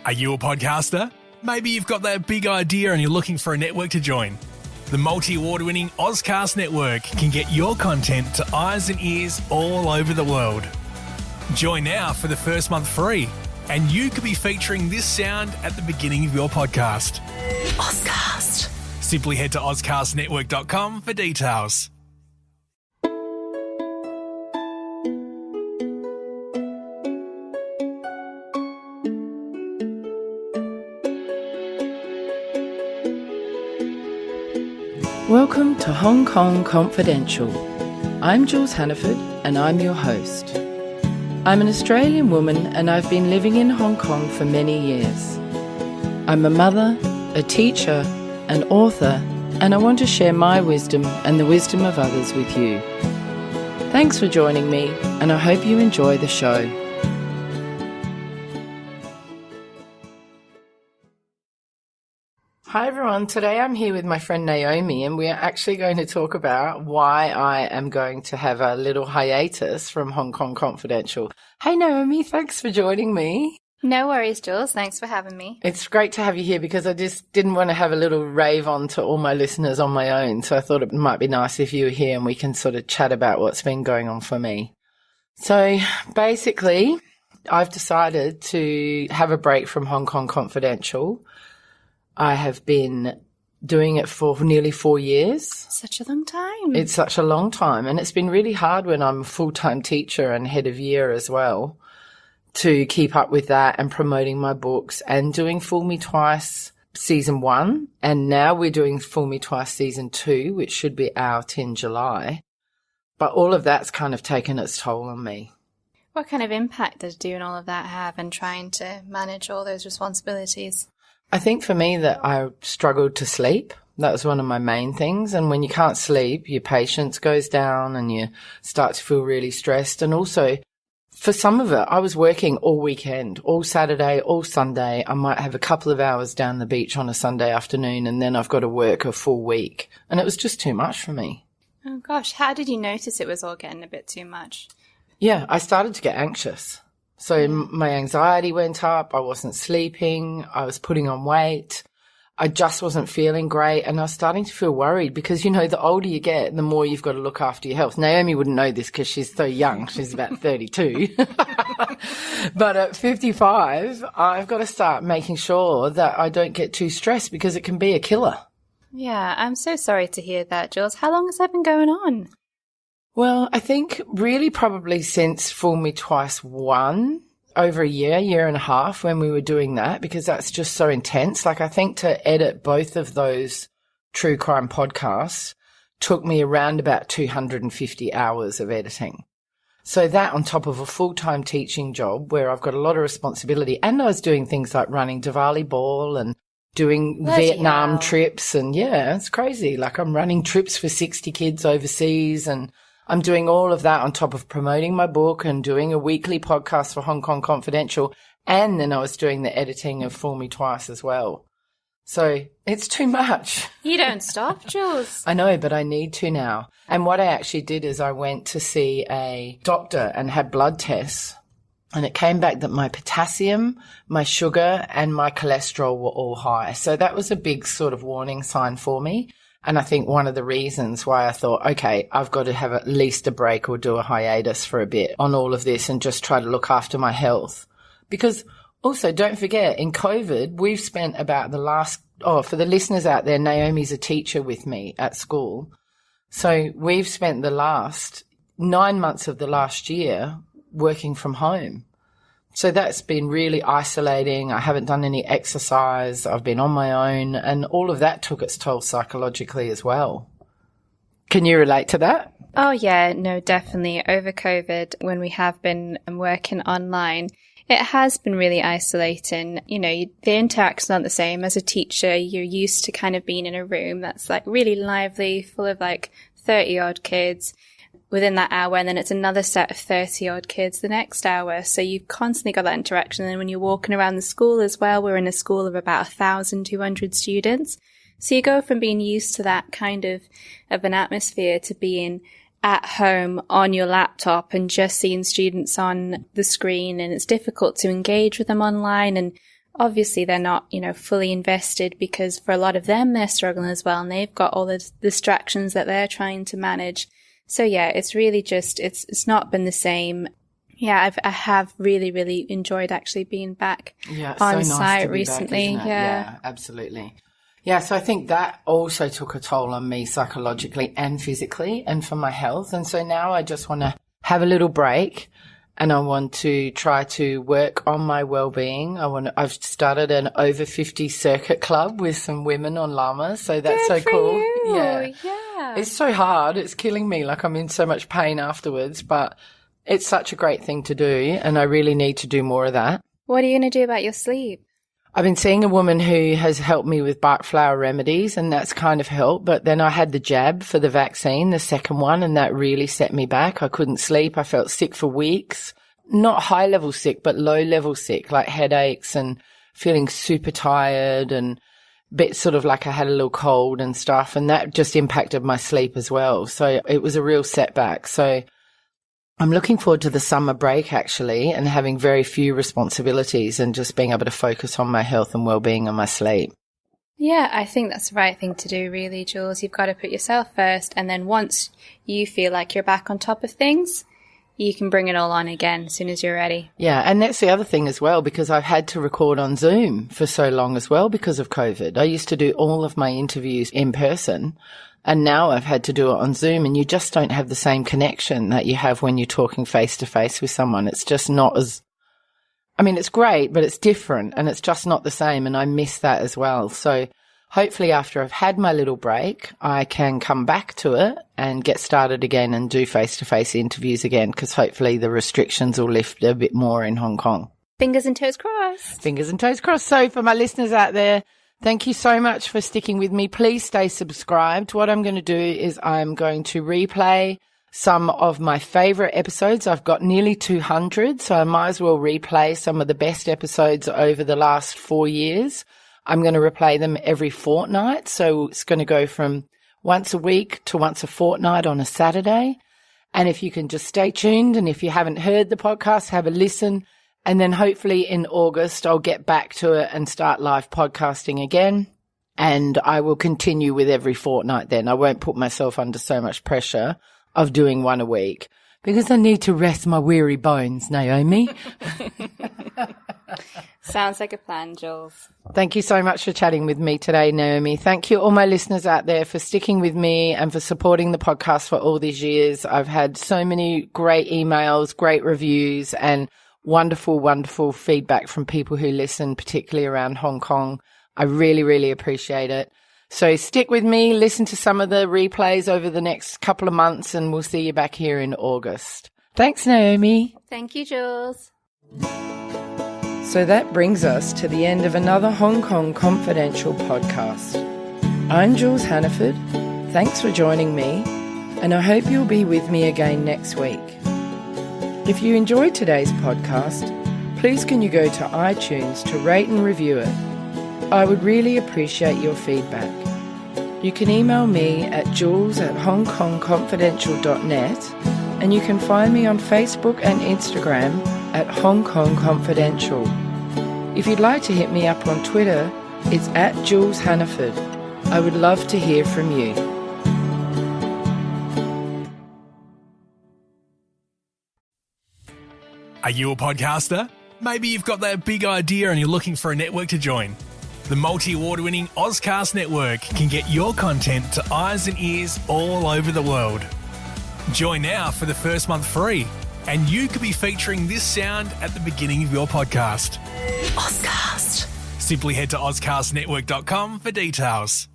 Are you a podcaster? Maybe you've got that big idea and you're looking for a network to join. The multi-award-winning Ozcast Network can get your content to eyes and ears all over the world. Join now for the first month free, and you could be featuring this sound at the beginning of your podcast. Ozcast. Simply head to ozcastnetwork.com for details. Welcome to Hong Kong Confidential. I'm Jules Hannaford and I'm your host. I'm an Australian woman and I've been living in Hong Kong for many years. I'm a mother, a teacher, an author, and I want to share my wisdom and the wisdom of others with you. Thanks for joining me and I hope you enjoy the show. Hi everyone, today I'm here with my friend Naomi and we are actually going to talk about why I am going to have a little hiatus from Hong Kong Confidential. Hey Naomi, thanks for joining me. No worries, Jules. Thanks for having me. It's great to have you here because I just didn't want to have a little rave on to all my listeners on my own, so I thought it might be nice if you were here and we can sort of chat about what's been going on for me. So basically, I've decided to have a break from Hong Kong Confidential. I have been doing it for nearly 4 years. Such a long time. It's such a long time. And it's been really hard when I'm a full-time teacher and head of year as well to keep up with that and promoting my books and doing Fool Me Twice Season 1. And now we're doing Fool Me Twice Season 2, which should be out in July. But all of that's kind of taken its toll on me. What kind of impact does doing all of that have and trying to manage all those responsibilities? I think for me that I struggled to sleep. That was one of my main things. And when you can't sleep, your patience goes down and you start to feel really stressed. And also, for some of it, I was working all weekend, all Saturday, all Sunday. I might have a couple of hours down the beach on a Sunday afternoon and then I've got to work a full week. And it was just too much for me. Oh gosh, how did you notice it was all getting a bit too much? Yeah, I started to get anxious. So my anxiety went up, I wasn't sleeping, I was putting on weight, I just wasn't feeling great, and I was starting to feel worried because, you know, the older you get, the more you've got to look after your health. Naomi wouldn't know this because she's so young, she's about 32. But at 55, I've got to start making sure that I don't get too stressed because it can be a killer. Yeah, I'm so sorry to hear that, Jules. How long has that been going on? Well, I think really probably since Fool Me Twice 1, over a year and a half when we were doing that, because that's just so intense. Like I think to edit both of those true crime podcasts took me around about 250 hours of editing. So that on top of a full-time teaching job where I've got a lot of responsibility, and I was doing things like running Diwali Ball and doing Vietnam trips, and yeah, it's crazy. Like I'm running trips for 60 kids overseas and I'm doing all of that on top of promoting my book and doing a weekly podcast for Hong Kong Confidential. And then I was doing the editing of Fool Me Twice as well. So it's too much. You don't stop, Jules. I know, but I need to now. And what I actually did is I went to see a doctor and had blood tests. And it came back that my potassium, my sugar and my cholesterol were all high. So that was a big sort of warning sign for me. And I think one of the reasons why I thought, okay, I've got to have at least a break or do a hiatus for a bit on all of this and just try to look after my health. Because also, don't forget, in COVID, we've spent about the last, for the listeners out there, Naomi's a teacher with me at school. So we've spent the last 9 months of the last year working from home. So that's been really isolating. I haven't done any exercise. I've been on my own, and all of that took its toll psychologically as well. Can you relate to that? Oh, yeah, no, definitely. Over COVID, when we have been working online, it has been really isolating. You know, the interactions aren't the same. As a teacher, you're used to kind of being in a room that's like really lively, full of like 30 odd kids within that hour, and then it's another set of 30 odd kids the next hour. So you've constantly got that interaction. And when you're walking around the school as well, we're in a school of about 1,200 students. So you go from being used to that kind of an atmosphere to being at home on your laptop and just seeing students on the screen, and it's difficult to engage with them online. And obviously they're not, fully invested, because for a lot of them, they're struggling as well. And they've got all the distractions that they're trying to manage. So yeah, it's really just, it's not been the same. Yeah, I have really, really enjoyed actually being back on site recently. Yeah, absolutely. Yeah, so I think that also took a toll on me psychologically and physically and for my health. And so now I just want to have a little break, and I want to try to work on my well-being. I've started an over 50 circuit club with some women on llama. So that's Good so cool. You. Yeah. It's so hard. It's killing me. Like, I'm in so much pain afterwards, but it's such a great thing to do, and I really need to do more of that. What are you going to do about your sleep? I've been seeing a woman who has helped me with bark flower remedies, and that's kind of helped. But then I had the jab for the vaccine, the second one, and that really set me back. I couldn't sleep. I felt sick for weeks. Not high level sick, but low level sick, like headaches and feeling super tired and bit sort of like I had a little cold and stuff. And that just impacted my sleep as well. So it was a real setback. So I'm looking forward to the summer break, actually, and having very few responsibilities and just being able to focus on my health and well-being and my sleep. Yeah, I think that's the right thing to do, really, Jules. You've got to put yourself first, and then once you feel like you're back on top of things, you can bring it all on again as soon as you're ready. Yeah, and that's the other thing as well, because I've had to record on Zoom for so long as well because of COVID. I used to do all of my interviews in person, and now I've had to do it on Zoom, and you just don't have the same connection that you have when you're talking face-to-face with someone. It's just not as, I mean, it's great, but it's different, and it's just not the same, and I miss that as well. So hopefully after I've had my little break, I can come back to it and get started again and do face-to-face interviews again, because hopefully the restrictions will lift a bit more in Hong Kong. Fingers and toes crossed. Fingers and toes crossed. So for my listeners out there, thank you so much for sticking with me. Please stay subscribed. What I'm going to do is I'm going to replay some of my favorite episodes. I've got nearly 200, so I might as well replay some of the best episodes over the last 4 years. I'm going to replay them every fortnight. So it's going to go from once a week to once a fortnight on a Saturday. And if you can just stay tuned, and if you haven't heard the podcast, have a listen. And then hopefully in August, I'll get back to it and start live podcasting again. And I will continue with every fortnight then. I won't put myself under so much pressure of doing one a week, because I need to rest my weary bones, Naomi. Sounds like a plan, Jules. Thank you so much for chatting with me today, Naomi. Thank you, all my listeners out there, for sticking with me and for supporting the podcast for all these years. I've had so many great emails, great reviews, and wonderful, wonderful feedback from people who listen, particularly around Hong Kong. I really, really appreciate it. So stick with me, listen to some of the replays over the next couple of months, and we'll see you back here in August. Thanks, Naomi. Thank you, Jules. So that brings us to the end of another Hong Kong Confidential podcast. I'm Jules Hannaford. Thanks for joining me, and I hope you'll be with me again next week. If you enjoyed today's podcast, please can you go to iTunes to rate and review it. I would really appreciate your feedback. You can email me at jules@hongkongconfidential.net, and you can find me on Facebook and Instagram at Hong Kong Confidential. If you'd like to hit me up on Twitter, it's at Jules Hannaford. I would love to hear from you. Are you a podcaster? Maybe you've got that big idea and you're looking for a network to join. The multi-award-winning Ozcast network can get your content to eyes and ears all over the world. Join now for the first month free, and you could be featuring this sound at the beginning of your podcast. Ozcast. Simply head to ozcastnetwork.com for details.